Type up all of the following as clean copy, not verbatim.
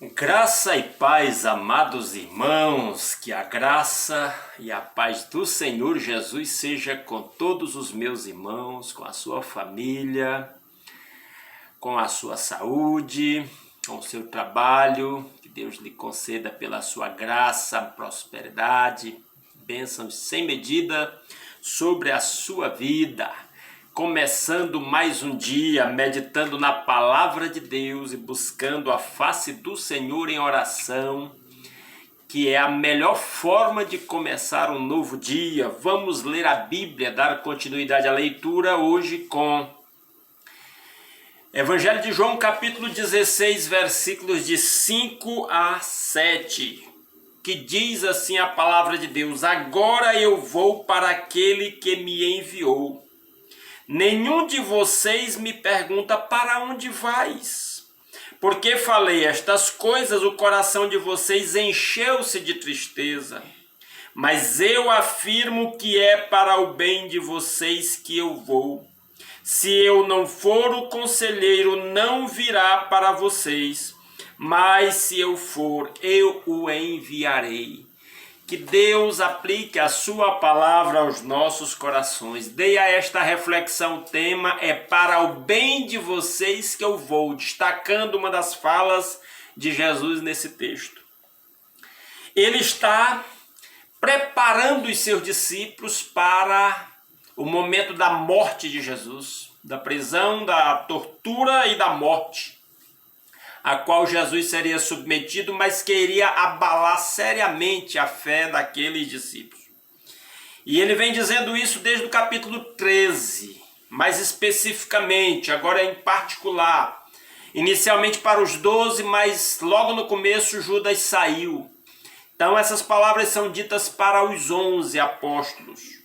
Graça e paz, amados irmãos, que a graça e a paz do Senhor Jesus seja com todos os meus irmãos, com a sua família, com a sua saúde, com o seu trabalho, que Deus lhe conceda pela sua graça, prosperidade, bênçãos sem medida sobre a sua vida. Começando mais um dia, meditando na palavra de Deus e buscando a face do Senhor em oração, que é a melhor forma de começar um novo dia. Vamos ler a Bíblia, dar continuidade à leitura hoje com Evangelho de João, capítulo 16, versículos de 5 a 7, que diz assim a palavra de Deus: Agora eu vou para aquele que me enviou. Nenhum de vocês me pergunta: para onde vais? Porque falei estas coisas, o coração de vocês encheu-se de tristeza. Mas eu afirmo que é para o bem de vocês que eu vou. Se eu não for, o conselheiro não virá para vocês, mas se eu for, eu o enviarei. Que Deus aplique a sua palavra aos nossos corações. Dei a esta reflexão, o tema é para o bem de vocês que eu vou, destacando uma das falas de Jesus nesse texto. Ele está preparando os seus discípulos para o momento da morte de Jesus, da prisão, da tortura e da morte, a qual Jesus seria submetido, mas queria abalar seriamente a fé daqueles discípulos. E ele vem dizendo isso desde o capítulo 13, mais especificamente, agora em particular, inicialmente para os 12, mas logo no começo Judas saiu. Então essas palavras são ditas para os 11 apóstolos.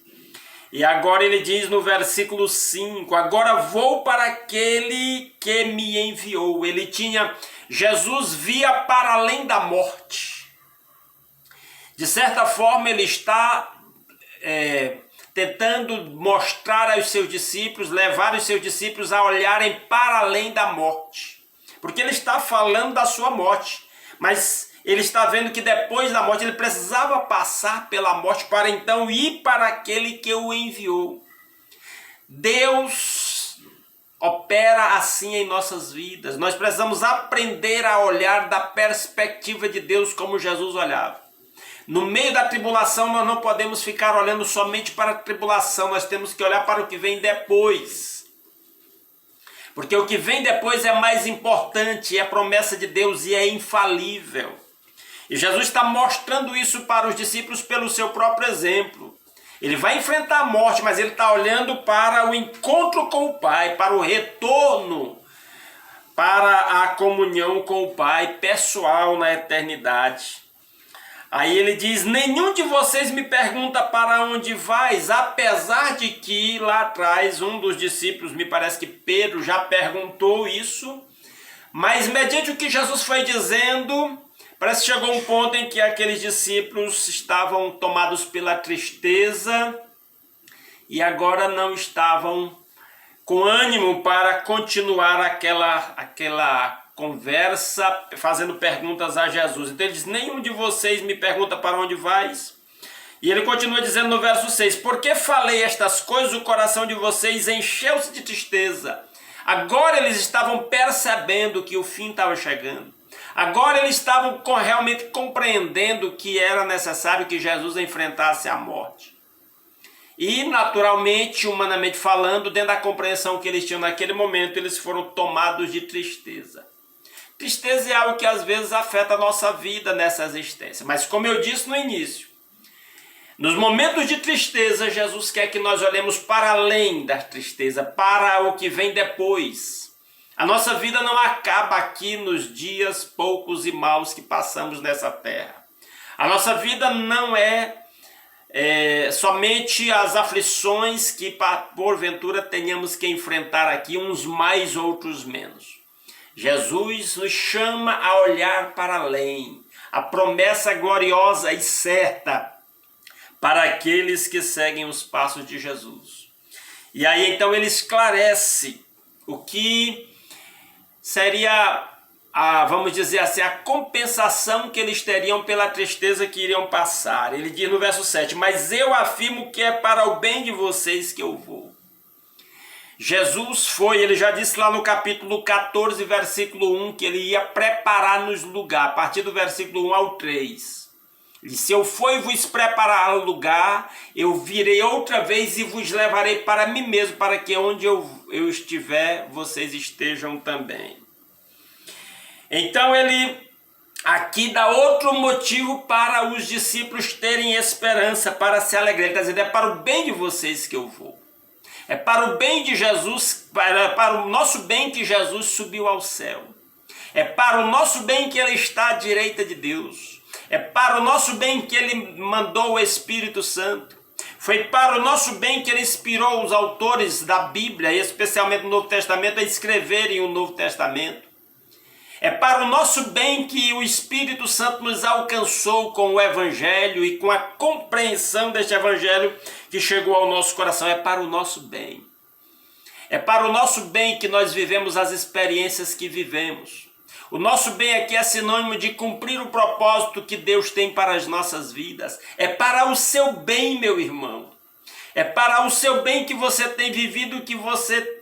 E agora ele diz no versículo 5, agora vou para aquele que me enviou. Jesus via para além da morte. De certa forma ele está tentando mostrar aos seus discípulos, levar os seus discípulos a olharem para além da morte. Porque ele está falando da sua morte, mas ele está vendo que depois da morte ele precisava passar pela morte para então ir para aquele que o enviou. Deus opera assim em nossas vidas. Nós precisamos aprender a olhar da perspectiva de Deus como Jesus olhava. No meio da tribulação nós não podemos ficar olhando somente para a tribulação, nós temos que olhar para o que vem depois. Porque o que vem depois é mais importante, é promessa de Deus e é infalível. E Jesus está mostrando isso para os discípulos pelo seu próprio exemplo. Ele vai enfrentar a morte, mas ele está olhando para o encontro com o Pai, para o retorno, para a comunhão com o Pai pessoal na eternidade. Aí ele diz, nenhum de vocês me pergunta para onde vais, apesar de que lá atrás um dos discípulos, me parece que Pedro, já perguntou isso, mas mediante o que Jesus foi dizendo, parece que chegou um ponto em que aqueles discípulos estavam tomados pela tristeza e agora não estavam com ânimo para continuar aquela conversa, fazendo perguntas a Jesus. Então ele diz, nenhum de vocês me pergunta para onde vais. E ele continua dizendo no verso 6, porque falei estas coisas, o coração de vocês encheu-se de tristeza. Agora eles estavam percebendo que o fim estava chegando. Agora eles estavam realmente compreendendo que era necessário que Jesus enfrentasse a morte. E naturalmente, humanamente falando, dentro da compreensão que eles tinham naquele momento, eles foram tomados de tristeza. Tristeza é algo que às vezes afeta a nossa vida nessa existência. Mas como eu disse no início, nos momentos de tristeza, Jesus quer que nós olhemos para além da tristeza, para o que vem depois. A nossa vida não acaba aqui nos dias poucos e maus que passamos nessa terra. A nossa vida não é somente as aflições que porventura tenhamos que enfrentar aqui, uns mais, outros menos. Jesus nos chama a olhar para além, a promessa gloriosa e certa para aqueles que seguem os passos de Jesus. E aí então ele esclarece o que seria vamos dizer assim, a compensação que eles teriam pela tristeza que iriam passar. Ele diz no verso 7, mas eu afirmo que é para o bem de vocês que eu vou. Jesus foi, ele já disse lá no capítulo 14, versículo 1, que ele ia preparar-nos lugar, a partir do versículo 1 ao 3. Ele disse, se eu for e vos preparar lugar, eu virei outra vez e vos levarei para mim mesmo, para que onde eu estiver, vocês estejam também. Então ele aqui dá outro motivo para os discípulos terem esperança, para se alegrar. Ele está dizendo, é para o bem de vocês que eu vou. É para o bem de Jesus, para o nosso bem que Jesus subiu ao céu. É para o nosso bem que ele está à direita de Deus. É para o nosso bem que ele mandou o Espírito Santo. Foi para o nosso bem que ele inspirou os autores da Bíblia, especialmente no Novo Testamento, a escreverem o Novo Testamento. É para o nosso bem que o Espírito Santo nos alcançou com o Evangelho e com a compreensão deste Evangelho que chegou ao nosso coração. É para o nosso bem. É para o nosso bem que nós vivemos as experiências que vivemos. O nosso bem aqui é sinônimo de cumprir o propósito que Deus tem para as nossas vidas. É para o seu bem, meu irmão. É para o seu bem que você tem vivido, que você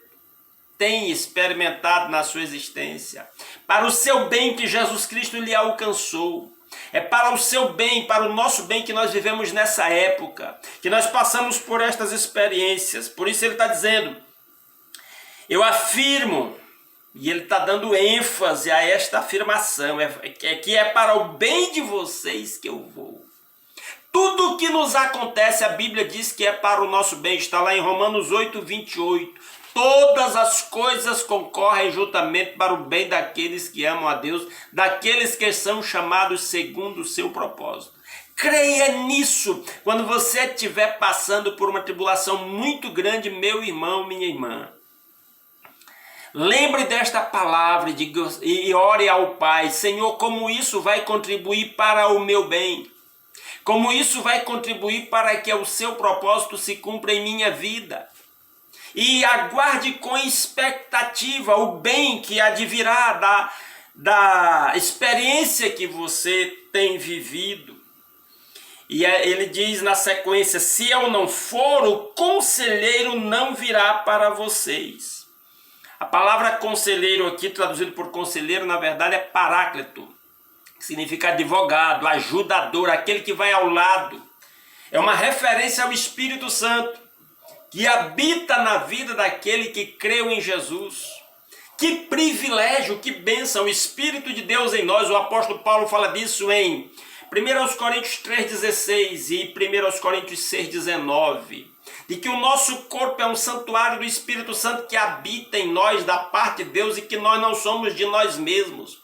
tem experimentado na sua existência. Para o seu bem que Jesus Cristo lhe alcançou. É para o seu bem, para o nosso bem que nós vivemos nessa época, que nós passamos por estas experiências. Por isso ele está dizendo, eu afirmo, e ele está dando ênfase a esta afirmação, que é para o bem de vocês que eu vou. Tudo o que nos acontece, a Bíblia diz que é para o nosso bem, está lá em Romanos 8, 28. Todas as coisas concorrem juntamente para o bem daqueles que amam a Deus, daqueles que são chamados segundo o seu propósito. Creia nisso quando você estiver passando por uma tribulação muito grande, meu irmão, minha irmã. Lembre desta palavra e ore ao Pai, Senhor, como isso vai contribuir para o meu bem? Como isso vai contribuir para que o seu propósito se cumpra em minha vida? E aguarde com expectativa o bem que advirá da experiência que você tem vivido. E ele diz na sequência, se eu não for, o conselheiro não virá para vocês. A palavra conselheiro aqui, traduzido por conselheiro, na verdade é paráclito. Significa advogado, ajudador, aquele que vai ao lado. É uma referência ao Espírito Santo, que habita na vida daquele que creu em Jesus. Que privilégio, que bênção, o Espírito de Deus em nós. O apóstolo Paulo fala disso em 1 Coríntios 3,16 e 1 Coríntios 6,19. De que o nosso corpo é um santuário do Espírito Santo que habita em nós, da parte de Deus, e que nós não somos de nós mesmos.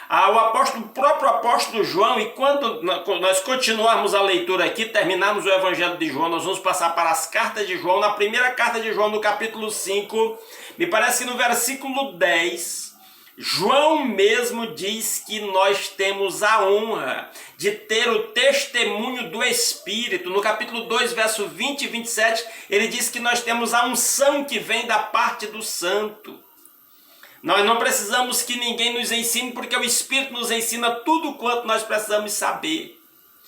O próprio apóstolo João, e quando nós continuarmos a leitura aqui, terminarmos o Evangelho de João, nós vamos passar para as cartas de João. Na primeira carta de João, no capítulo 5, me parece que no versículo 10, João mesmo diz que nós temos a honra de ter o testemunho do Espírito. No capítulo 2, verso 20 e 27, ele diz que nós temos a unção que vem da parte do Santo. Nós não precisamos que ninguém nos ensine, porque o Espírito nos ensina tudo quanto nós precisamos saber.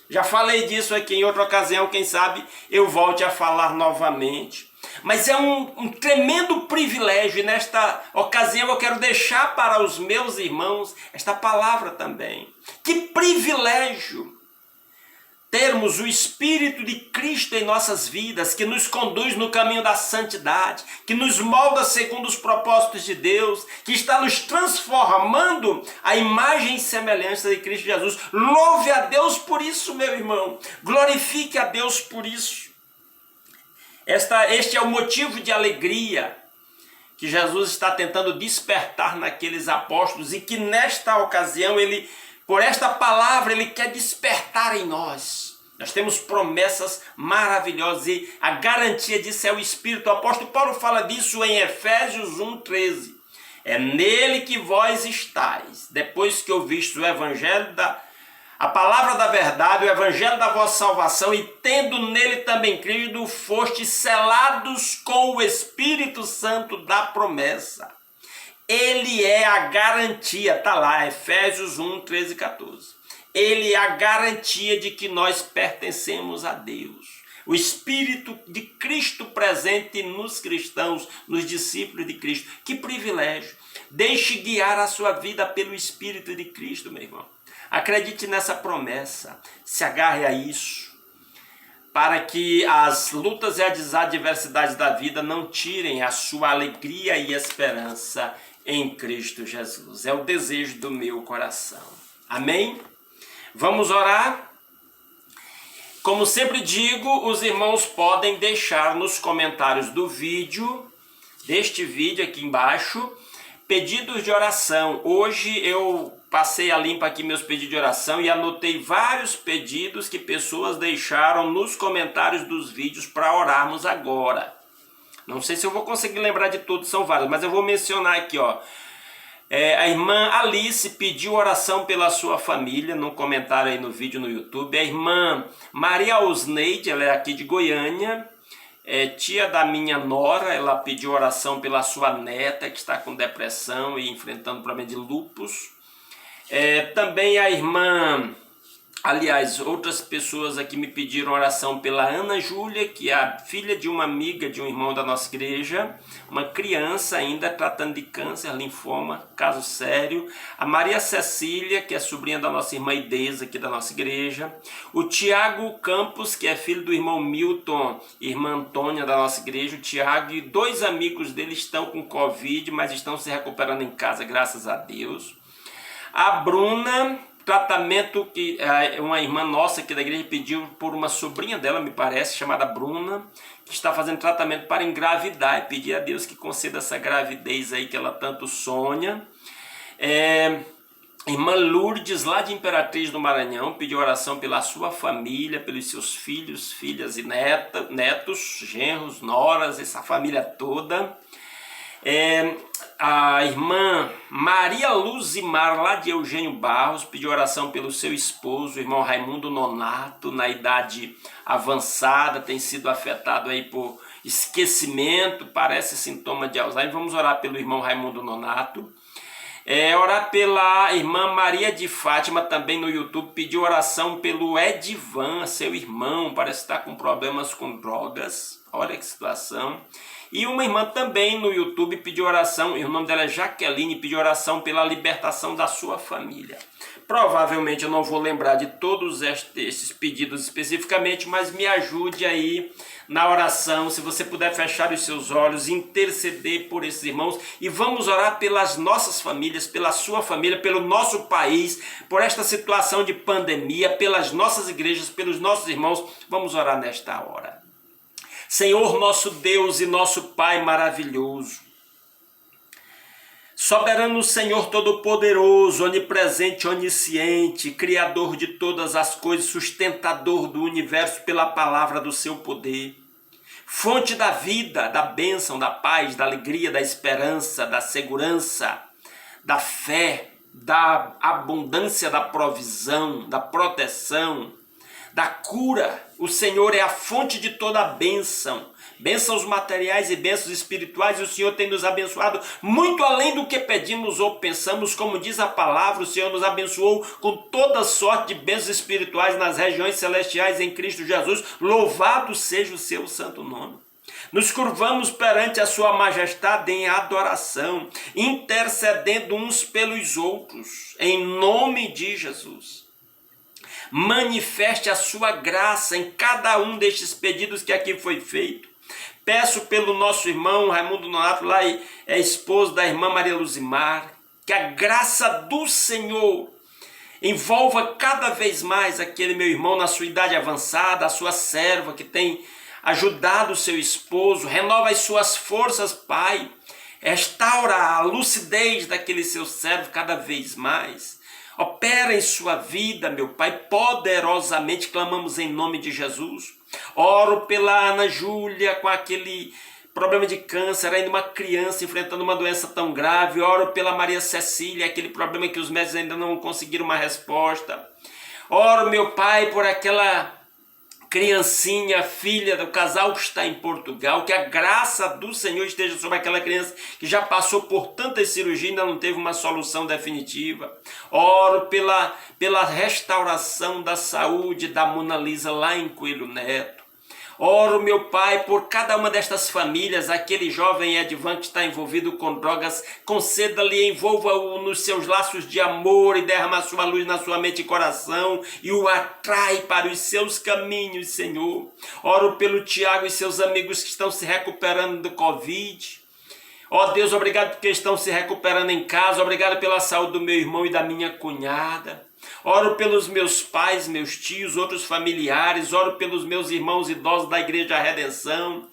Já falei disso aqui em outra ocasião, quem sabe eu volte a falar novamente. Mas é um tremendo privilégio, e nesta ocasião eu quero deixar para os meus irmãos esta palavra também. Que privilégio termos o Espírito de Cristo em nossas vidas, que nos conduz no caminho da santidade, que nos molda segundo os propósitos de Deus, que está nos transformando à imagem e semelhança de Cristo Jesus. Louve a Deus por isso, meu irmão. Glorifique a Deus por isso. Este é o motivo de alegria que Jesus está tentando despertar naqueles apóstolos, e que nesta ocasião, por esta palavra, ele quer despertar em nós. Nós temos promessas maravilhosas, e a garantia disso é o Espírito. O apóstolo Paulo fala disso em Efésios 1,13. É nele que vós estáis, depois que ouvistes o Evangelho a palavra da verdade, o Evangelho da vossa salvação, e tendo nele também crido, fostes selados com o Espírito Santo da promessa. Ele é a garantia, está lá, Efésios 1, 13 e 14. Ele é a garantia de que nós pertencemos a Deus. O Espírito de Cristo presente nos cristãos, nos discípulos de Cristo. Que privilégio! Deixe guiar a sua vida pelo Espírito de Cristo, meu irmão. Acredite nessa promessa, se agarre a isso, para que as lutas e as adversidades da vida não tirem a sua alegria e esperança em Cristo Jesus. É o desejo do meu coração. Amém? Vamos orar? Como sempre digo, os irmãos podem deixar nos comentários do vídeo, deste vídeo aqui embaixo, pedidos de oração. Hoje eu passei a limpo aqui meus pedidos de oração e anotei vários pedidos que pessoas deixaram nos comentários dos vídeos para orarmos agora. Não sei se eu vou conseguir lembrar de todos, são vários, mas eu vou mencionar aqui, ó. A irmã Alice pediu oração pela sua família, num comentário aí no vídeo no YouTube. A irmã Maria Osneide, ela é aqui de Goiânia, tia da minha nora, ela pediu oração pela sua neta, que está com depressão e enfrentando problema de lúpus. Também a irmã, aliás, outras pessoas aqui me pediram oração pela Ana Júlia, que é a filha de uma amiga de um irmão da nossa igreja, uma criança ainda tratando de câncer, linfoma, caso sério. A Maria Cecília, que é sobrinha da nossa irmã Ideza, aqui da nossa igreja. O Tiago Campos, que é filho do irmão Milton, irmã Antônia da nossa igreja. O Tiago e 2 amigos dele estão com Covid, mas estão se recuperando em casa, graças a Deus. A Bruna, tratamento que uma irmã nossa aqui da igreja pediu por uma sobrinha dela, me parece, chamada Bruna, que está fazendo tratamento para engravidar, e pedir a Deus que conceda essa gravidez aí que ela tanto sonha. Irmã Lourdes, lá de Imperatriz do Maranhão, pediu oração pela sua família, pelos seus filhos, filhas e netos, genros, noras, essa família toda. A irmã Maria Luzimar, lá de Eugênio Barros, pediu oração pelo seu esposo, o irmão Raimundo Nonato, na idade avançada, tem sido afetado aí por esquecimento, parece sintoma de Alzheimer. Vamos orar pelo irmão Raimundo Nonato. Orar pela irmã Maria de Fátima, também no YouTube, pediu oração pelo Edivan, seu irmão, parece estar com problemas com drogas, olha que situação. E uma irmã também no YouTube pediu oração, e o nome dela é Jaqueline, pediu oração pela libertação da sua família. Provavelmente eu não vou lembrar de todos esses pedidos especificamente, mas me ajude aí na oração, se você puder fechar os seus olhos, interceder por esses irmãos, e vamos orar pelas nossas famílias, pela sua família, pelo nosso país, por esta situação de pandemia, pelas nossas igrejas, pelos nossos irmãos. Vamos orar nesta hora. Senhor, nosso Deus e nosso Pai maravilhoso, soberano Senhor Todo-Poderoso, onipresente, onisciente, Criador de todas as coisas, sustentador do universo pela palavra do seu poder, fonte da vida, da bênção, da paz, da alegria, da esperança, da segurança, da fé, da abundância, da provisão, da proteção, da cura. O Senhor é a fonte de toda a bênção, bênçãos materiais e bênçãos espirituais, e o Senhor tem nos abençoado muito além do que pedimos ou pensamos. Como diz a palavra, o Senhor nos abençoou com toda sorte de bênçãos espirituais nas regiões celestiais em Cristo Jesus. Louvado seja o seu santo nome. Nos curvamos perante a sua majestade em adoração, intercedendo uns pelos outros, em nome de Jesus. Manifeste a sua graça em cada um destes pedidos que aqui foi feito. Peço pelo nosso irmão Raimundo Nonato, lá é esposo da irmã Maria Luzimar, que a graça do Senhor envolva cada vez mais aquele meu irmão na sua idade avançada, a sua serva que tem ajudado o seu esposo. Renova as suas forças, Pai. Restaura a lucidez daquele seu servo cada vez mais. Opera em sua vida, meu Pai, poderosamente, clamamos em nome de Jesus. Oro pela Ana Júlia, com aquele problema de câncer, ainda uma criança enfrentando uma doença tão grave. Oro pela Maria Cecília, aquele problema que os médicos ainda não conseguiram uma resposta. Oro, meu Pai, por aquela criancinha, filha do casal que está em Portugal, que a graça do Senhor esteja sobre aquela criança que já passou por tantas cirurgias e ainda não teve uma solução definitiva. Oro pela restauração da saúde da Mona Lisa lá em Coelho Neto. Oro, meu Pai, por cada uma destas famílias, aquele jovem Edvan que está envolvido com drogas, conceda-lhe, envolva-o nos seus laços de amor e derrama a sua luz na sua mente e coração e o atrai para os seus caminhos, Senhor. Oro pelo Tiago e seus amigos que estão se recuperando do Covid. Ó Deus, obrigado porque estão se recuperando em casa, obrigado pela saúde do meu irmão e da minha cunhada. Oro pelos meus pais, meus tios, outros familiares, oro pelos meus irmãos idosos da Igreja Redenção.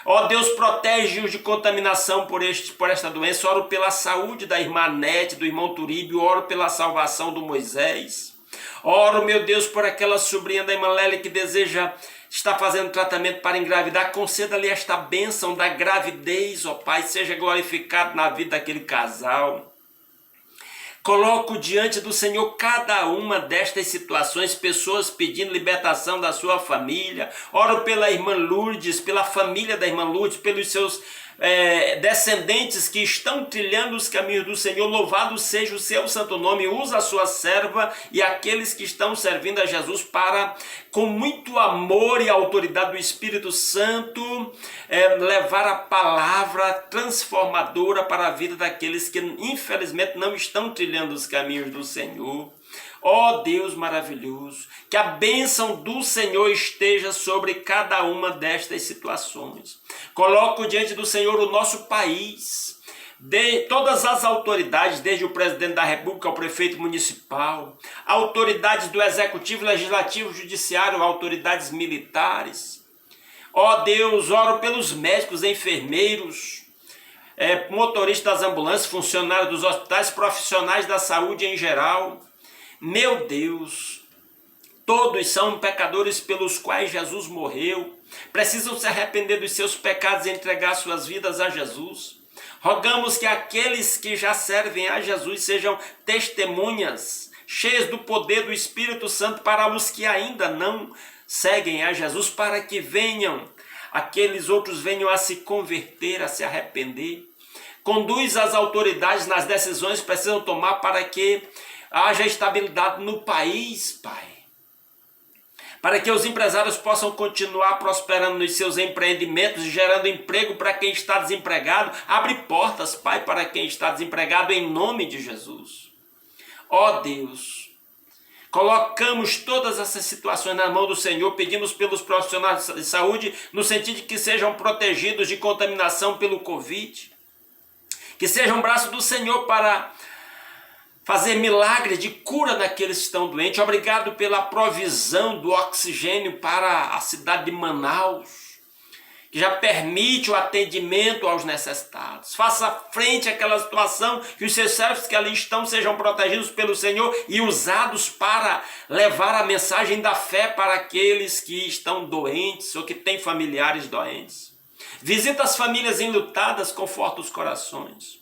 Ó Deus, protege-os de contaminação por esta doença. Oro pela saúde da irmã Nete, do irmão Turíbio, oro pela salvação do Moisés. Oro, meu Deus, por aquela sobrinha da irmã Lélia que está fazendo tratamento para engravidar. Conceda-lhe esta bênção da gravidez, ó Pai, seja glorificado na vida daquele casal. Coloco diante do Senhor cada uma destas situações, pessoas pedindo libertação da sua família. Oro pela irmã Lourdes, pela família da irmã Lourdes, pelos seus descendentes que estão trilhando os caminhos do Senhor. Louvado seja o seu santo nome. Usa a sua serva e aqueles que estão servindo a Jesus para, com muito amor e autoridade do Espírito Santo, levar a palavra transformadora para a vida daqueles que infelizmente não estão trilhando os caminhos do Senhor. Ó Deus maravilhoso, que a bênção do Senhor esteja sobre cada uma destas situações. Coloco diante do Senhor o nosso país, de todas as autoridades, desde o presidente da República ao prefeito municipal, autoridades do Executivo, Legislativo, Judiciário, autoridades militares. Ó Deus, oro pelos médicos, enfermeiros, motoristas das ambulâncias, funcionários dos hospitais, profissionais da saúde em geral. Meu Deus, todos são pecadores pelos quais Jesus morreu, precisam se arrepender dos seus pecados e entregar suas vidas a Jesus. Rogamos que aqueles que já servem a Jesus sejam testemunhas, cheias do poder do Espírito Santo para os que ainda não seguem a Jesus, para que aqueles outros venham a se converter, a se arrepender. Conduz as autoridades nas decisões que precisam tomar para que haja estabilidade no país, Pai. Para que os empresários possam continuar prosperando nos seus empreendimentos e gerando emprego para quem está desempregado. Abre portas, Pai, para quem está desempregado, em nome de Jesus. Ó Deus, colocamos todas essas situações na mão do Senhor, pedimos pelos profissionais de saúde, no sentido de que sejam protegidos de contaminação pelo Covid, que sejam um braço do Senhor para fazer milagre de cura daqueles que estão doentes. Obrigado pela provisão do oxigênio para a cidade de Manaus, que já permite o atendimento aos necessitados. Faça frente àquela situação, que os seus servos que ali estão sejam protegidos pelo Senhor e usados para levar a mensagem da fé para aqueles que estão doentes ou que têm familiares doentes. Visita as famílias enlutadas, conforta os corações.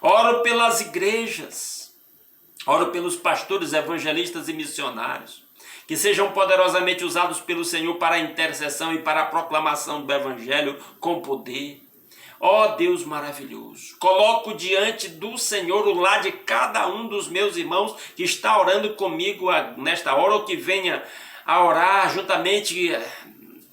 Oro pelas igrejas, oro pelos pastores, evangelistas e missionários, que sejam poderosamente usados pelo Senhor para a intercessão e para a proclamação do Evangelho com poder. Ó Deus maravilhoso, coloco diante do Senhor o lar de cada um dos meus irmãos que está orando comigo nesta hora, ou que venha a orar juntamente,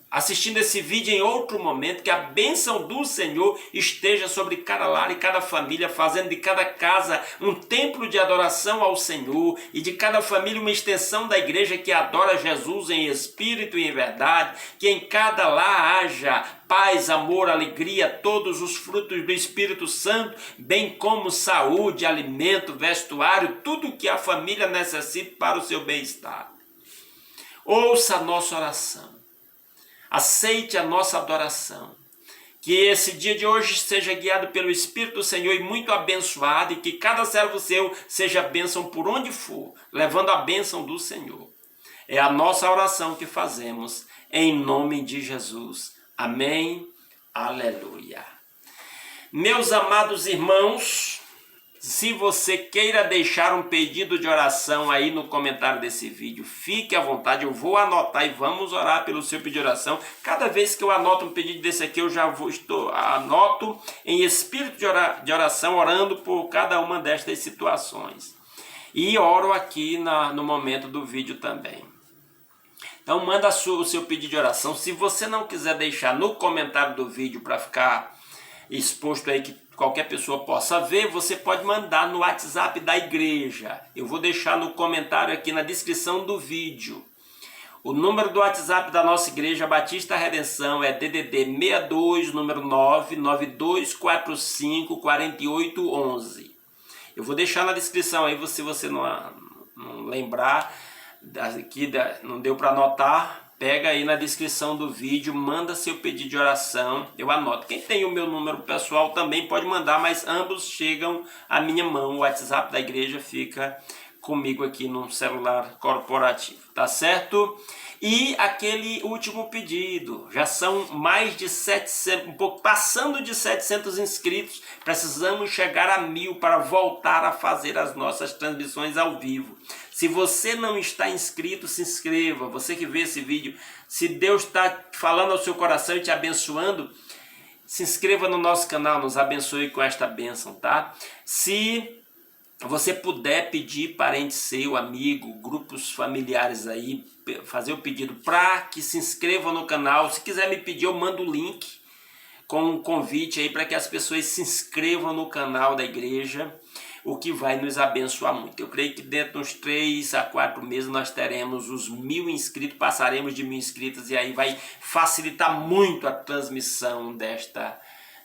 assistindo esse vídeo em outro momento. Que a bênção do Senhor esteja sobre cada lar e cada família, fazendo de cada casa um templo de adoração ao Senhor e de cada família uma extensão da igreja que adora Jesus em espírito e em verdade. Que em cada lar haja paz, amor, alegria, todos os frutos do Espírito Santo, bem como saúde, alimento, vestuário, tudo que a família necessita para o seu bem-estar. Ouça a nossa oração. Aceite a nossa adoração. Que esse dia de hoje seja guiado pelo Espírito do Senhor e muito abençoado, e que cada servo seu seja bênção por onde for, levando a bênção do Senhor. É a nossa oração que fazemos em nome de Jesus. Amém. Aleluia. Meus amados irmãos Se você queira deixar um pedido de oração aí no comentário desse vídeo, fique à vontade, eu vou anotar e vamos orar pelo seu pedido de oração. Cada vez que eu anoto um pedido desse aqui, eu já anoto em espírito de oração, orando por cada uma destas situações. E oro aqui no momento do vídeo também. Então manda o seu pedido de oração. Se você não quiser deixar no comentário do vídeo para ficar exposto aí que qualquer pessoa possa ver, você pode mandar no WhatsApp da igreja. Eu vou deixar no comentário aqui na descrição do vídeo. O número do WhatsApp da nossa igreja Batista Redenção é DDD 62, número 99245 4811. Eu vou deixar na descrição aí, se você não lembrar, aqui não deu para anotar, pega aí na descrição do vídeo, manda seu pedido de oração, eu anoto. Quem tem o meu número pessoal também pode mandar, mas ambos chegam à minha mão. O WhatsApp da igreja fica comigo aqui no celular corporativo, tá certo? E aquele último pedido, já são mais de 700, passando de 700 inscritos, precisamos chegar a 1000 para voltar a fazer as nossas transmissões ao vivo. Se você não está inscrito, se inscreva. Você que vê esse vídeo, se Deus está falando ao seu coração e te abençoando, se inscreva no nosso canal, nos abençoe com esta bênção, tá? Se você puder pedir parente seu, amigo, grupos familiares aí, fazer o pedido para que se inscrevam no canal. Se quiser me pedir, eu mando o link com um convite aí para que as pessoas se inscrevam no canal da igreja, o que vai nos abençoar muito. Eu creio que dentro de uns 3 a 4 meses nós teremos os 1000 inscritos, passaremos de 1000 inscritos e aí vai facilitar muito a transmissão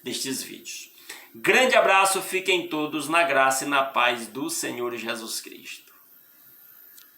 destes vídeos. Grande abraço, fiquem todos na graça e na paz do Senhor Jesus Cristo.